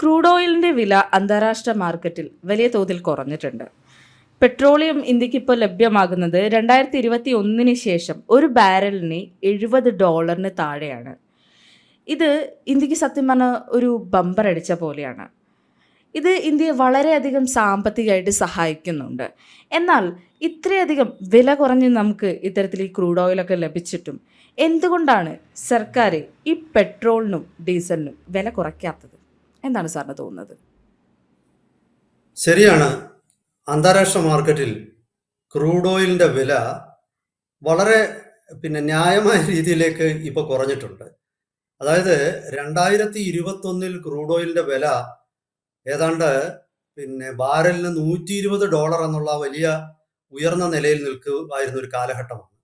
Crude ഓയിലിൻ്റെ വില അന്താരാഷ്ട്ര മാർക്കറ്റിൽ വലിയ തോതിൽ കുറഞ്ഞിട്ടുണ്ട്. പെട്രോളിയം ഇന്ത്യക്ക് ഇപ്പോൾ ലഭ്യമാകുന്നത് 2021 ശേഷം ഒരു ബാരലിന് $70 താഴെയാണ്. ഇത് ഇന്ത്യക്ക് സത്യം പറഞ്ഞാൽ ഒരു ബമ്പർ അടിച്ച പോലെയാണ്. ഇത് ഇന്ത്യയെ വളരെയധികം സാമ്പത്തികമായിട്ട് സഹായിക്കുന്നുണ്ട്. എന്നാൽ ഇത്രയധികം വില കുറഞ്ഞ് നമുക്ക് ഇത്തരത്തിൽ ഈ ക്രൂഡ് ഓയിലൊക്കെ ലഭിച്ചിട്ടും എന്തുകൊണ്ടാണ് സർക്കാർ ഈ പെട്രോളിനും ഡീസലിനും വില കുറയ്ക്കാത്തത്? എന്താണ് സാറിന് തോന്നുന്നത്? ശരിയാണ്. അന്താരാഷ്ട്ര മാർക്കറ്റിൽ ക്രൂഡ് ഓയിലിന്റെ വില വളരെ ന്യായമായ രീതിയിലേക്ക് ഇപ്പോൾ കുറഞ്ഞിട്ടുണ്ട്. അതായത് 2021 ക്രൂഡ് ഓയിലിന്റെ വില ഏതാണ്ട് ബാരലിന് $120 എന്നുള്ള വലിയ ഉയർന്ന നിലയിൽ നിൽക്കുമായിരുന്ന ഒരു കാലഘട്ടമാണ്.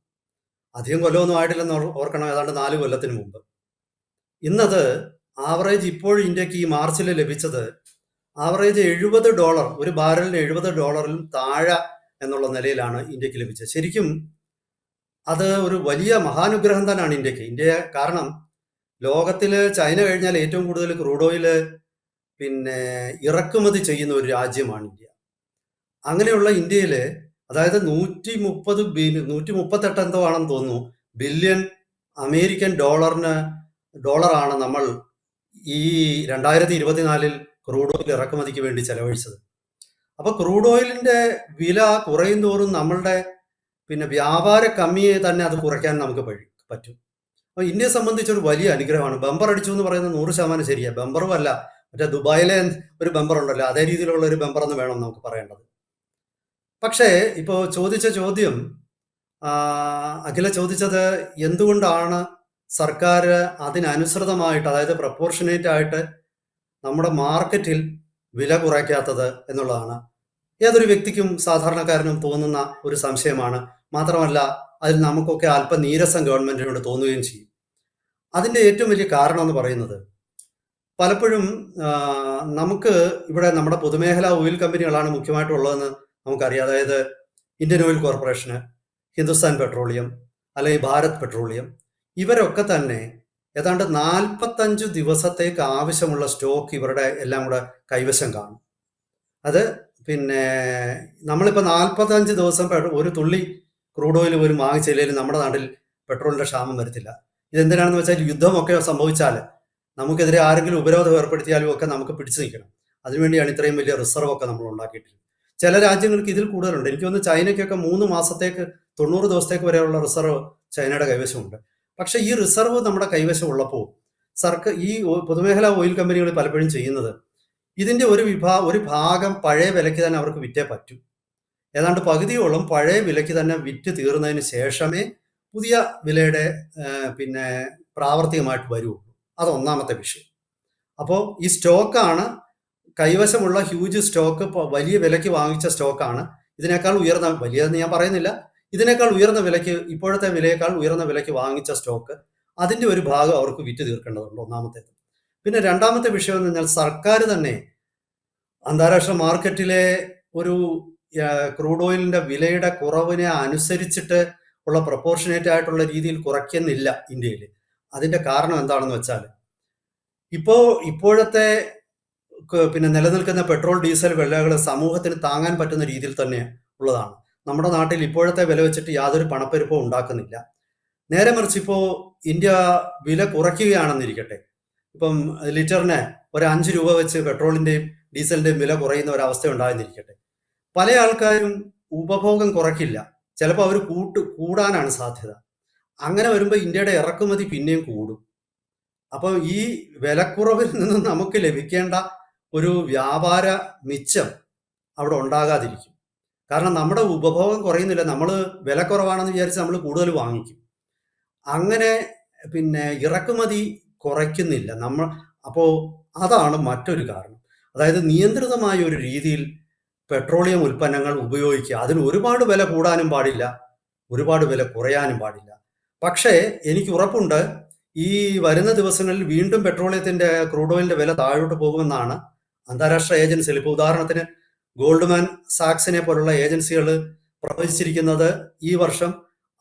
അധികം കൊല്ലമൊന്നും ആയിട്ടില്ലെന്ന് ഓർക്കണം, ഏതാണ്ട് 4 കൊല്ലത്തിന് മുമ്പ്. ഇന്നത് ആവറേജ് ഇപ്പോൾ ഇന്ത്യക്ക് ഈ മാർച്ചിൽ ലഭിച്ചത് ആവറേജ് $70, ഒരു ബാരലിന് $70 താഴെ എന്നുള്ള നിലയിലാണ് ഇന്ത്യക്ക് ലഭിച്ചത്. ശരിക്കും അത് ഒരു വലിയ മഹാനുഗ്രഹം തന്നെയാണ് ഇന്ത്യ. കാരണം ലോകത്തില് ചൈന കഴിഞ്ഞാൽ ഏറ്റവും കൂടുതൽ ക്രൂഡ് ഓയില് ഇറക്കുമതി ചെയ്യുന്ന ഒരു രാജ്യമാണ് ഇന്ത്യ. അങ്ങനെയുള്ള ഇന്ത്യയില് അതായത് 138 എന്തോ ആണെന്ന് തോന്നുന്നു ബില്യൺ അമേരിക്കൻ ഡോളറാണ് നമ്മൾ ഈ 2024 ക്രൂഡ് ഓയിൽ ഇറക്കുമതിക്ക് വേണ്ടി ചെലവഴിച്ചത്. അപ്പൊ ക്രൂഡ് ഓയിലിന്റെ വില കുറയും തോറും നമ്മളുടെ വ്യാപാര കമ്മിയെ തന്നെ അത് കുറയ്ക്കാൻ നമുക്ക് പറ്റും. അപ്പൊ ഇന്ത്യയെ സംബന്ധിച്ചൊരു വലിയ അനുഗ്രഹമാണ്. ബമ്പർ അടിച്ചു എന്ന് പറയുന്നത് 100% ശരിയാ. ബമ്പറും അല്ല, മറ്റേ ദുബായിലെ ഒരു ബമ്പർ ഉണ്ടല്ലോ, അതേ രീതിയിലുള്ള ഒരു ബമ്പർ എന്ന് വേണം നമുക്ക് പറയേണ്ടത്. പക്ഷേ ഇപ്പോ ചോദിച്ച ചോദ്യം, അഖില ചോദിച്ചത് എന്തുകൊണ്ടാണ് സർക്കാർ അതിനനുസൃതമായിട്ട്, അതായത് പ്രപ്പോർഷനേറ്റ് ആയിട്ട് നമ്മുടെ മാർക്കറ്റിൽ വില കുറയ്ക്കാത്തത് എന്നുള്ളതാണ്. ഏതൊരു വ്യക്തിക്കും സാധാരണക്കാരനും തോന്നുന്ന ഒരു സംശയമാണ്. മാത്രമല്ല അതിൽ നമുക്കൊക്കെ അല്പം നീരസം ഗവൺമെന്റിനോട് തോന്നുകയും ചെയ്യും. അതിന്റെ ഏറ്റവും വലിയ കാരണം എന്ന് പറയുന്നത്, പലപ്പോഴും നമുക്ക് ഇവിടെ നമ്മുടെ പൊതുമേഖലാ ഓയിൽ കമ്പനികളാണ് മുഖ്യമായിട്ടുള്ളതെന്ന് നമുക്കറിയാം. അതായത് Indian oil corporation, Hindustan petroleum, അല്ലെങ്കിൽ ഭാരത് പെട്രോളിയം, ഇവരൊക്കെ തന്നെ ഏതാണ്ട് 45 ദിവസത്തേക്ക് ആവശ്യമുള്ള സ്റ്റോക്ക് ഇവരുടെ എല്ലാം കൂടെ കൈവശം കാണും. അത് നമ്മളിപ്പോൾ 45 ദിവസം ഒരു തുള്ളി ക്രൂഡ് ഓയിൽ പോലും വാങ്ങിച്ചില്ലെങ്കിൽ നമ്മുടെ നാട്ടിൽ പെട്രോളിന്റെ ക്ഷാമം വരത്തില്ല. ഇതെന്തിനാണെന്ന് വെച്ചാൽ യുദ്ധമൊക്കെ സംഭവിച്ചാൽ, നമുക്കെതിരെ ആരെങ്കിലും ഉപരോധം ഏർപ്പെടുത്തിയാലും ഒക്കെ നമുക്ക് പിടിച്ചു നിൽക്കണം. അതിനുവേണ്ടിയാണ് ഇത്രയും വലിയ റിസർവ് ഒക്കെ നമ്മൾ ഉണ്ടാക്കിയിട്ടുള്ളത്. ചില രാജ്യങ്ങൾക്ക് ഇതിൽ കൂടുതലുണ്ട്. എനിക്ക് തോന്നുന്നു ചൈനയ്ക്കൊക്കെ 3 മാസത്തേക്ക് 90 ദിവസത്തേക്ക് വരെയുള്ള റിസർവ് ചൈനയുടെ കൈവശമുണ്ട്. പക്ഷെ ഈ റിസർവ് നമ്മുടെ കൈവശം ഉള്ളപ്പോൾ ഈ പൊതുമേഖലാ ഓയിൽ കമ്പനികൾ പലപ്പോഴും ചെയ്യുന്നത്, ഇതിന്റെ ഒരു ഭാഗം പഴയ വിലയ്ക്ക് തന്നെ അവർക്ക് വിറ്റേ പറ്റൂ. ഏതാണ്ട് പകുതിയോളം പഴയ വിലയ്ക്ക് തന്നെ വിറ്റ് തീർന്നതിന് ശേഷമേ പുതിയ വിലയുടെ പ്രാവർത്തികമായിട്ട് വരുള്ളൂ. അതൊന്നാമത്തെ വിഷയം. അപ്പോൾ ഈ സ്റ്റോക്കാണ് കൈവശമുള്ള ഹ്യൂജ് സ്റ്റോക്ക്, വലിയ വിലയ്ക്ക് വാങ്ങിച്ച സ്റ്റോക്കാണ് ഇതിനേക്കാൾ ഉയർന്ന, വലിയതെന്ന് ഞാൻ പറയുന്നില്ല, ഇതിനേക്കാൾ ഉയർന്ന വിലയ്ക്ക്, ഇപ്പോഴത്തെ വിലയേക്കാൾ ഉയർന്ന വിലയ്ക്ക് വാങ്ങിച്ച സ്റ്റോക്ക്, അതിന്റെ ഒരു ഭാഗം അവർക്ക് വിറ്റ് തീർക്കേണ്ടതുണ്ട്, ഒന്നാമത്തേത്. പിന്നെ രണ്ടാമത്തെ വിഷയം എന്ന് പറഞ്ഞാൽ, സർക്കാർ തന്നെ അന്താരാഷ്ട്ര മാർക്കറ്റിലെ ഒരു ക്രൂഡ് ഓയിലിന്റെ വിലയുടെ കുറവിനെ അനുസരിച്ചിട്ട് ഉള്ള പ്രപ്പോർഷനേറ്റ് ആയിട്ടുള്ള രീതിയിൽ കുറയ്ക്കുന്നില്ല ഇന്ത്യയിൽ. അതിന്റെ കാരണം എന്താണെന്ന് വെച്ചാൽ, ഇപ്പോഴത്തെ നിലനിൽക്കുന്ന പെട്രോൾ ഡീസൽ വിലകൾ സമൂഹത്തിന് താങ്ങാൻ പറ്റുന്ന രീതിയിൽ തന്നെ ഉള്ളതാണ്. നമ്മുടെ നാട്ടിൽ ഇപ്പോഴത്തെ വില വെച്ചിട്ട് യാതൊരു പണപ്പെരുപ്പവും ഉണ്ടാക്കുന്നില്ല. നേരെ മറിച്ച് ഇപ്പോൾ ഇന്ത്യ വില കുറയ്ക്കുകയാണെന്നിരിക്കട്ടെ, ഇപ്പം ലിറ്ററിന് ഒരു 5 രൂപ വെച്ച് പെട്രോളിന്റെയും ഡീസലിന്റെയും വില കുറയുന്ന ഒരവസ്ഥ ഉണ്ടായെന്നിരിക്കട്ടെ, പല ആൾക്കാരും ഉപഭോഗം കുറയ്ക്കില്ല, ചിലപ്പോൾ അവർ കൂടാനാണ് സാധ്യത. അങ്ങനെ വരുമ്പോൾ ഇന്ത്യയുടെ ഇറക്കുമതി പിന്നെയും കൂടും. അപ്പോൾ ഈ വിലക്കുറവിൽ നിന്ന് നമുക്ക് ലഭിക്കേണ്ട ഒരു വ്യാപാര മിച്ചം അവിടെ ഉണ്ടാകാതിരിക്കും. കാരണം നമ്മുടെ ഉപഭോഗം കുറയുന്നില്ല, നമ്മൾ വില കുറവാണെന്ന് വിചാരിച്ച് നമ്മൾ കൂടുതൽ വാങ്ങിക്കും. അങ്ങനെ ഇറക്കുമതി കുറയ്ക്കുന്നില്ല നമ്മൾ. അപ്പോൾ അതാണ് മറ്റൊരു കാരണം. അതായത് നിയന്ത്രിതമായ ഒരു രീതിയിൽ പെട്രോളിയം ഉൽപ്പന്നങ്ങൾ ഉപയോഗിക്കുക. അതിന് ഒരുപാട് വില കൂടാനും പാടില്ല, ഒരുപാട് വില കുറയാനും പാടില്ല. പക്ഷേ എനിക്ക് ഉറപ്പുണ്ട്, ഈ വരുന്ന ദിവസങ്ങളിൽ വീണ്ടും പെട്രോളിയത്തിന്റെ, ക്രൂഡ് ഓയിലിന്റെ വില താഴോട്ട് പോകുമെന്നാണ് അന്താരാഷ്ട്ര ഏജൻസികൾ, ഇപ്പോൾ ഉദാഹരണത്തിന് ഗോൾഡ്മാൻ സാക്സിനെ പോലുള്ള ഏജൻസികൾ പ്രവചിച്ചിരിക്കുന്നത് ഈ വർഷം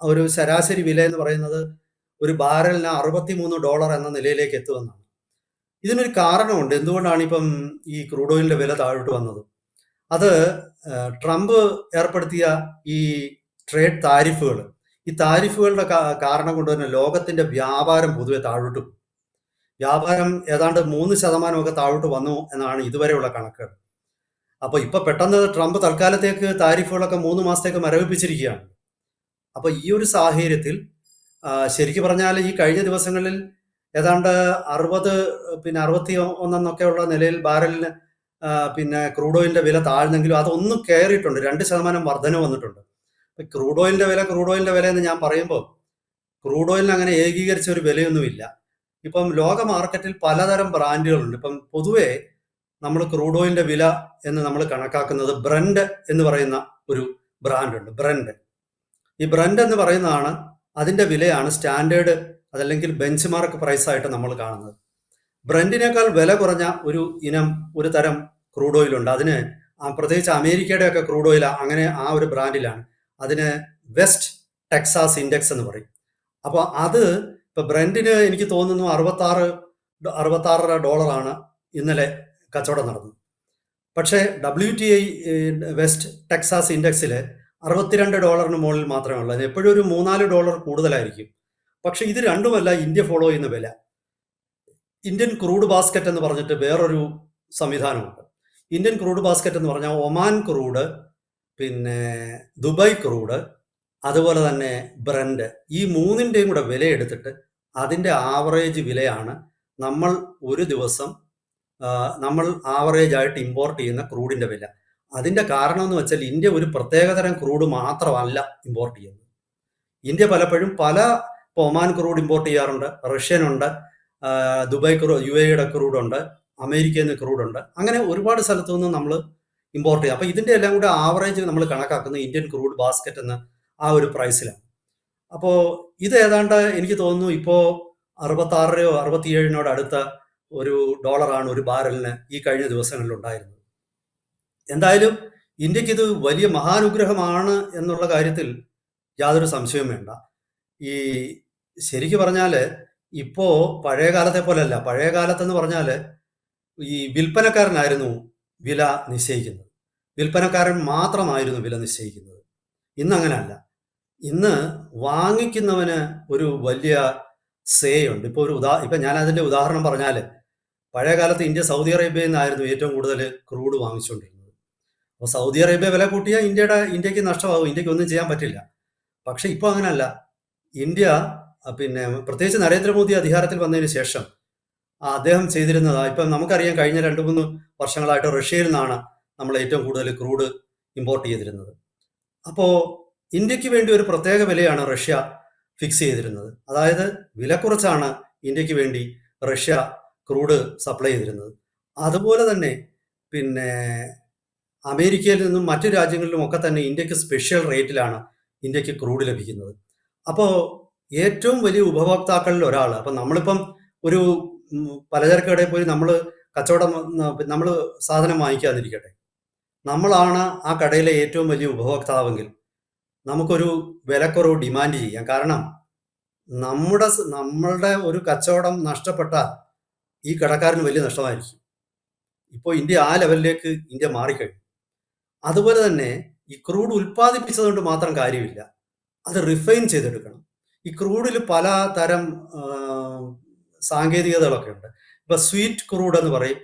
ഒരു ശരാശരി വില എന്ന് പറയുന്നത് ഒരു ബാരലിന് $63 എന്ന നിലയിലേക്ക് എത്തുമെന്നാണ്. ഇതിനൊരു കാരണമുണ്ട്. എന്തുകൊണ്ടാണ് ഇപ്പം ഈ ക്രൂഡ് ഓയിലിന്റെ വില താഴോട്ട് വന്നത്? അത് ട്രംപ് ഏർപ്പെടുത്തിയ ഈ ട്രേഡ് താരിഫുകൾ, ഈ താരിഫുകളുടെ കാരണം കൊണ്ട് തന്നെ ലോകത്തിന്റെ വ്യാപാരം പൊതുവെ താഴോട്ട് പോയി. വ്യാപാരം ഏതാണ്ട് 3% ഒക്കെ താഴോട്ട് വന്നു എന്നാണ് ഇതുവരെയുള്ള കണക്കുകൾ. അപ്പോൾ ഇപ്പൊ പെട്ടെന്ന് ട്രംപ് തൽക്കാലത്തേക്ക് താരിഫുകളൊക്കെ 3 മാസത്തേക്ക് മരവിപ്പിച്ചിരിക്കുകയാണ്. അപ്പൊ ഈ ഒരു സാഹചര്യത്തിൽ ശരിക്കും പറഞ്ഞാൽ ഈ കഴിഞ്ഞ ദിവസങ്ങളിൽ ഏതാണ്ട് 60 പിന്നെ 61 എന്നൊക്കെയുള്ള നിലയിൽ ബാരലിന് പിന്നെ ക്രൂഡ് ഓയിലിന്റെ വില താഴ്ന്നെങ്കിലും അതൊന്ന് കയറിയിട്ടുണ്ട്. 2% വർധന വന്നിട്ടുണ്ട്. ക്രൂഡ് ഓയിലിന്റെ വില എന്ന് ഞാൻ പറയുമ്പോൾ ക്രൂഡ് ഓയിലിന് അങ്ങനെ ഏകീകരിച്ച ഒരു വിലയൊന്നുമില്ല. ഇപ്പം ലോക മാർക്കറ്റിൽ പലതരം ബ്രാൻഡുകളുണ്ട്. ഇപ്പം പൊതുവെ നമ്മൾ ക്രൂഡ് ഓയിലിന്റെ വില എന്ന് നമ്മൾ കണക്കാക്കുന്നത് ബ്രന്റ് എന്ന് പറയുന്ന ഒരു ബ്രാൻഡ് ഉണ്ട്. ഈ ബ്രന്റ് എന്ന് പറയുന്നതാണ് അതിന്റെ വിലയാണ് സ്റ്റാൻഡേർഡ് അതല്ലെങ്കിൽ ബെഞ്ച് മാർക്ക് പ്രൈസ് ആയിട്ട് നമ്മൾ കാണുന്നത്. ബ്രന്റിനേക്കാൾ വില കുറഞ്ഞ ഒരു തരം ക്രൂഡ് ഓയിൽ ഉണ്ട്. അതിന് പ്രത്യേകിച്ച് അമേരിക്കയുടെ ഒക്കെ ക്രൂഡ് ഓയിൽ അങ്ങനെ ആ ഒരു ബ്രാൻഡിലാണ്. അതിന് വെസ്റ്റ് ടെക്സാസ് ഇൻഡെക്സ് എന്ന് പറയും. അപ്പോൾ അത് ഇപ്പൊ ബ്രന്റിന് എനിക്ക് തോന്നുന്നു $66 ഇന്നലെ കച്ചവടം നടന്നത്. പക്ഷേ WTI വെസ്റ്റ് ടെക്സാസ് ഇൻഡെക്സിൽ $62 മുകളിൽ മാത്രമേ ഉള്ളൂ. അതിന് എപ്പോഴും ഒരു $3-4 കൂടുതലായിരിക്കും. പക്ഷെ ഇത് രണ്ടുമല്ല ഇന്ത്യ ഫോളോ ചെയ്യുന്ന വില. ഇന്ത്യൻ ക്രൂഡ് ബാസ്ക്കറ്റ് എന്ന് പറഞ്ഞിട്ട് വേറൊരു സംവിധാനമുണ്ട്. ഇന്ത്യൻ ക്രൂഡ് ബാസ്ക്കറ്റ് എന്ന് പറഞ്ഞാൽ ഒമാൻ ക്രൂഡ്, പിന്നെ ദുബായ് ക്രൂഡ്, അതുപോലെ തന്നെ ബ്രന്റ്, ഈ മൂന്നിൻ്റെയും കൂടെ വില എടുത്തിട്ട് അതിൻ്റെ ആവറേജ് വിലയാണ് നമ്മൾ ഒരു ദിവസം നമ്മൾ ആവറേജ് ആയിട്ട് ഇമ്പോർട്ട് ചെയ്യുന്ന ക്രൂഡിന്റെ വില. അതിന്റെ കാരണം എന്ന് വെച്ചാൽ ഇന്ത്യ ഒരു പ്രത്യേകതരം ക്രൂഡ് മാത്രമല്ല ഇമ്പോർട്ട് ചെയ്യുന്നത്. ഇന്ത്യ പലപ്പോഴും ഒമാൻ ക്രൂഡ് ഇമ്പോർട്ട് ചെയ്യാറുണ്ട്, റഷ്യൻ ഉണ്ട്, ദുബായ് UAE ക്രൂഡ് ഉണ്ട്, അമേരിക്കയിൽ നിന്ന് ക്രൂഡ് ഉണ്ട്, അങ്ങനെ ഒരുപാട് സ്ഥലത്തു നിന്ന് നമ്മൾ ഇമ്പോർട്ട് ചെയ്യും. അപ്പൊ ഇതിന്റെ എല്ലാം കൂടെ ആവറേജ് നമ്മൾ കണക്കാക്കുന്നത് ഇന്ത്യൻ ക്രൂഡ് ബാസ്ക്കറ്റ് എന്ന ആ ഒരു പ്രൈസിലാണ്. അപ്പോൾ ഇത് ഏതാണ്ട് എനിക്ക് തോന്നുന്നു ഇപ്പോൾ 66 67 അടുത്ത ഒരു ഡോളറാണ് ഒരു ബാരലിന് ഈ കഴിഞ്ഞ ദിവസങ്ങളിൽ ഉണ്ടായിരുന്നത്. എന്തായാലും ഇന്ത്യക്ക് ഇത് വലിയ മഹാനുഗ്രഹമാണ് എന്നുള്ള കാര്യത്തിൽ യാതൊരു സംശയവും വേണ്ട. ഈ ശരിക്ക് പറഞ്ഞാല് ഇപ്പോ പഴയ കാലത്തെ പോലെയല്ല. പഴയ കാലത്തെന്ന് പറഞ്ഞാല് ഈ വിൽപ്പനക്കാരനായിരുന്നു വില നിശ്ചയിക്കുന്നത്. വിൽപ്പനക്കാരൻ മാത്രമായിരുന്നു വില നിശ്ചയിക്കുന്നത്. ഇന്ന് അങ്ങനെയല്ല. ഇന്ന് വാങ്ങിക്കുന്നവന് ഒരു വലിയ സേ ഉണ്ട്. ഇപ്പൊ ഞാൻ അതിന്റെ ഉദാഹരണം പറഞ്ഞാല്, പഴയ കാലത്ത് ഇന്ത്യ സൗദി അറേബ്യയിൽ നിന്നായിരുന്നു ഏറ്റവും കൂടുതൽ ക്രൂഡ് വാങ്ങിച്ചുകൊണ്ടിരുന്നത്. അപ്പോൾ സൗദി അറേബ്യ വില കൂട്ടിയാൽ ഇന്ത്യക്ക് നഷ്ടമാകും, ഇന്ത്യക്ക് ഒന്നും ചെയ്യാൻ പറ്റില്ല. പക്ഷെ ഇപ്പൊ അങ്ങനെയല്ല. ഇന്ത്യ പിന്നെ പ്രത്യേകിച്ച് നരേന്ദ്രമോദി അധികാരത്തിൽ വന്നതിന് ശേഷം അദ്ദേഹം ചെയ്തിരുന്നത്, ഇപ്പം നമുക്കറിയാം കഴിഞ്ഞ 2-3 വർഷങ്ങളായിട്ട് റഷ്യയിൽ നിന്നാണ് നമ്മൾ ഏറ്റവും കൂടുതൽ ക്രൂഡ് ഇമ്പോർട്ട് ചെയ്തിരുന്നത്. അപ്പോൾ ഇന്ത്യക്ക് വേണ്ടി ഒരു പ്രത്യേക വിലയാണ് റഷ്യ ഫിക്സ് ചെയ്തിരുന്നത്. അതായത് വില കുറച്ചാണ് ഇന്ത്യക്ക് വേണ്ടി റഷ്യ ക്രൂഡ് സപ്ലൈ ചെയ്തിരുന്നത്. അതുപോലെ തന്നെ പിന്നെ അമേരിക്കയിൽ നിന്നും മറ്റു രാജ്യങ്ങളിലും ഒക്കെ തന്നെ ഇന്ത്യക്ക് സ്പെഷ്യൽ റേറ്റിലാണ് ഇന്ത്യക്ക് ക്രൂഡ് ലഭിക്കുന്നത്. അപ്പോൾ ഏറ്റവും വലിയ ഉപഭോക്താക്കളിൽ ഒരാൾ, അപ്പം നമ്മളിപ്പം ഒരു പലചരക്ക് കടയിൽ പോയി നമ്മൾ സാധനം വാങ്ങിക്കാതിരിക്കട്ടെ, നമ്മളാണ് ആ കടയിലെ ഏറ്റവും വലിയ ഉപഭോക്താവെങ്കിൽ നമുക്കൊരു വിലക്കുറവ് ഡിമാൻഡ് ചെയ്യാം. കാരണം നമ്മളുടെ ഒരു കച്ചവടം നഷ്ടപ്പെട്ടാൽ ഈ കടക്കാരന് വലിയ നഷ്ടമായിരിക്കും. ഇപ്പോൾ ഇന്ത്യ ആ ലെവലിലേക്ക് ഇന്ത്യ മാറിക്കഴിഞ്ഞു. അതുപോലെ തന്നെ ഈ ക്രൂഡ് ഉൽപ്പാദിപ്പിച്ചതുകൊണ്ട് മാത്രം കാര്യമില്ല, അത് റിഫൈൻ ചെയ്തെടുക്കണം. ഈ ക്രൂഡിൽ പല തരം സാങ്കേതികതകളൊക്കെ ഉണ്ട്. ഇപ്പൊ സ്വീറ്റ് ക്രൂഡ് എന്ന് പറയും,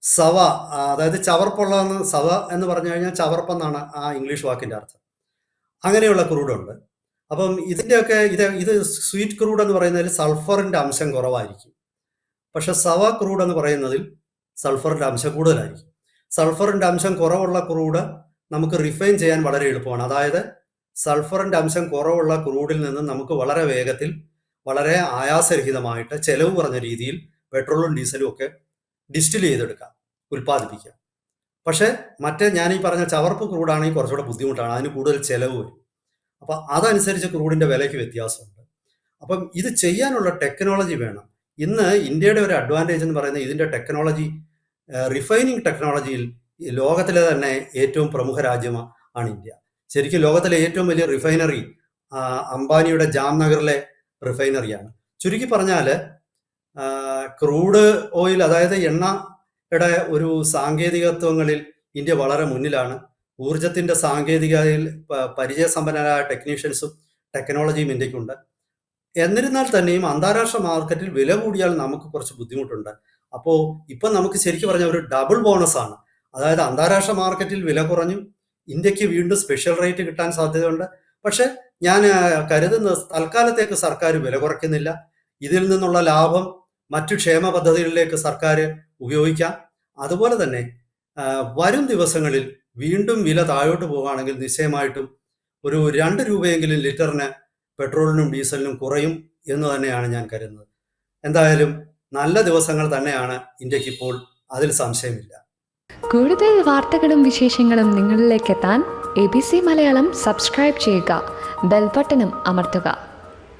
സവ, അതായത് ചവർപ്പുള്ള സവ എന്ന് പറഞ്ഞു കഴിഞ്ഞാൽ ചവർപ്പെന്നാണ് ആ ഇംഗ്ലീഷ് വാക്കിന്റെ അർത്ഥം. അങ്ങനെയുള്ള ക്രൂഡുണ്ട്. അപ്പം ഇത് സ്വീറ്റ് ക്രൂഡ് എന്ന് പറയുന്നതിൽ സൾഫറിന്റെ അംശം കുറവായിരിക്കും. പക്ഷെ സവ ക്രൂഡ് എന്ന് പറയുന്നതിൽ സൾഫറിന്റെ അംശം കൂടുതലായിരിക്കും. സൾഫറിന്റെ അംശം കുറവുള്ള ക്രൂഡ് നമുക്ക് റിഫൈൻ ചെയ്യാൻ വളരെ എളുപ്പമാണ്. അതായത് സൾഫറിന്റെ അംശം കുറവുള്ള ക്രൂഡിൽ നിന്ന് നമുക്ക് വളരെ വേഗത്തിൽ, വളരെ ആയാസരഹിതമായിട്ട്, ചെലവ് കുറഞ്ഞ രീതിയിൽ പെട്രോളും ഡീസലും ഒക്കെ ഡിസ്റ്റിൽ ചെയ്തെടുക്കാം, ഉൽപ്പാദിപ്പിക്കാം. പക്ഷെ ഞാൻ ഈ പറഞ്ഞ ചവർപ്പ് ക്രൂഡാണെങ്കിൽ കുറച്ചുകൂടെ ബുദ്ധിമുട്ടാണ്, അതിന് കൂടുതൽ ചെലവ് വരും. അപ്പം അതനുസരിച്ച് ക്രൂഡിന്റെ വിലയ്ക്ക് വ്യത്യാസമുണ്ട്. അപ്പം ഇത് ചെയ്യാനുള്ള ടെക്നോളജി വേണം. ഇന്ന് ഇന്ത്യയുടെ ഒരു അഡ്വാൻറ്റേജ് എന്ന് പറയുന്നത് ഇതിന്റെ ടെക്നോളജി, റിഫൈനിങ് ടെക്നോളജിയിൽ ലോകത്തിലെ തന്നെ ഏറ്റവും പ്രമുഖ രാജ്യമാണ് ഇന്ത്യ. ശരിക്കും ലോകത്തിലെ ഏറ്റവും വലിയ റിഫൈനറി അംബാനിയുടെ ജാംനഗറിലെ റിഫൈനറിയാണ്. ചുരുക്കി പറഞ്ഞാൽ ക്രൂഡ് ഓയിൽ, അതായത് എണ്ണയുടെ ഒരു സാങ്കേതികത്വങ്ങളിൽ ഇന്ത്യ വളരെ മുന്നിലാണ്. ഊർജത്തിന്റെ സാങ്കേതികതയിൽ പരിചയസമ്പന്നരായ ടെക്നീഷ്യൻസും ടെക്നോളജിയും ഇന്ത്യക്കുണ്ട്. എന്നിരുന്നാൽ തന്നെയും അന്താരാഷ്ട്ര മാർക്കറ്റിൽ വില കൂടിയാൽ നമുക്ക് കുറച്ച് ബുദ്ധിമുട്ടുണ്ട്. അപ്പോൾ ഇപ്പം നമുക്ക് ശരിക്കും പറഞ്ഞ ഒരു ഡബിൾ ബോണസ് ആണ്. അതായത് അന്താരാഷ്ട്ര മാർക്കറ്റിൽ വില കുറഞ്ഞു, ഇന്ത്യക്ക് വീണ്ടും സ്പെഷ്യൽ റേറ്റ് കിട്ടാൻ സാധ്യതയുണ്ട്. പക്ഷെ ഞാൻ കരുതുന്നത് തൽക്കാലത്തേക്ക് സർക്കാർ വില കുറയ്ക്കുന്നില്ല. ഇതിൽ നിന്നുള്ള ലാഭം മറ്റു ക്ഷേമ പദ്ധതികളിലേക്ക് സർക്കാർ ഉപയോഗിക്കാം. അതുപോലെ തന്നെ വരും ദിവസങ്ങളിൽ വീണ്ടും വില താഴോട്ട് പോവുകയാണെങ്കിൽ നിശ്ചയമായിട്ടും ഒരു 2 രൂപയെങ്കിലും ലിറ്ററിന് പെട്രോളിനും ഡീസലിനും കുറയും എന്ന് തന്നെയാണ് ഞാൻ കരുതുന്നത്. എന്തായാലും നല്ല ദിവസങ്ങൾ തന്നെയാണ് ഇന്ത്യക്കിപ്പോൾ, അതിൽ സംശയമില്ല. കൂടുതൽ വാർത്തകളും വിശേഷങ്ങളും നിങ്ങളിലേക്ക് എത്താൻ ABC മലയാളം സബ്സ്ക്രൈബ് ചെയ്യുക, ബെൽ ബട്ടണും അമർത്തുക.